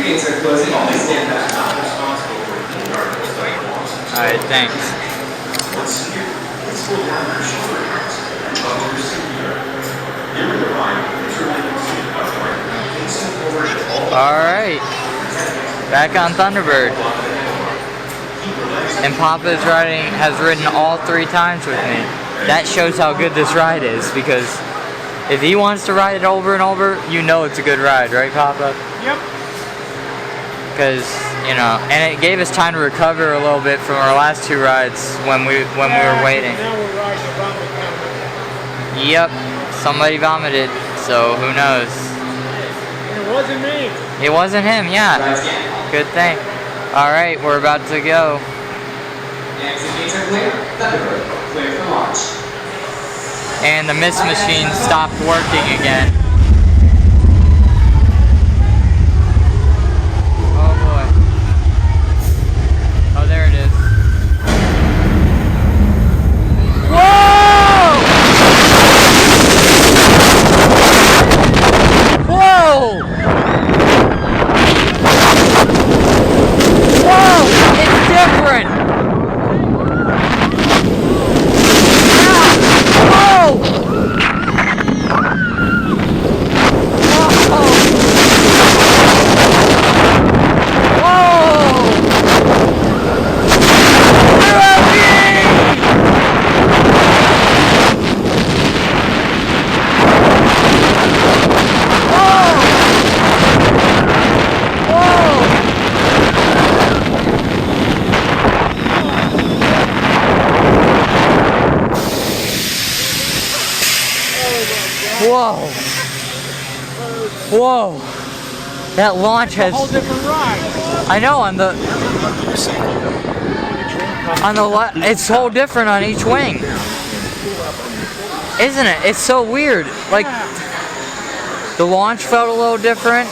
gates are closing. Please stand back. Alright, thanks. Alright. Back on Thunderbird. And Papa has ridden all 3 times with me. That shows how good this ride is, because if he wants to ride it over and over, you know it's a good ride, right, Papa? Yep. Because, you know, and it gave us time to recover a little bit from our last 2 rides when we were waiting. Now we're riding a vomit down. Yep, somebody vomited, so who knows? It wasn't me. It wasn't him, yeah. Good thing. Alright, we're about to go. Exit gates are clear. Thunderbird, clear for launch. And the mist machine stopped working again. Oh boy. Oh, there it is. Whoa! Whoa! Whoa! It's different! Whoa! Whoa! That launch has a whole different ride. I know it's whole different on each wing, isn't it? It's so weird. Like the launch felt a little different.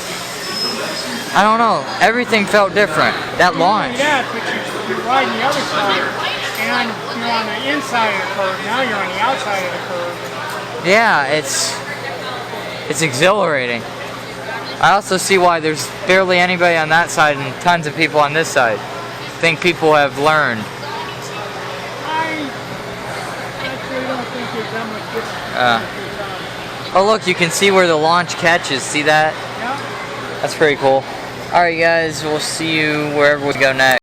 I don't know. Everything felt different. That launch. Yeah, but you're riding the other side, and you're on the inside of the curve. Now you're on the outside of the curve. Yeah, it's exhilarating. I also see why there's barely anybody on that side and tons of people on this side. I think people have learned. I actually don't think there's that much difference. Oh look, you can see where the launch catches. See that? Yeah. That's pretty cool. Alright guys, we'll see you wherever we go next.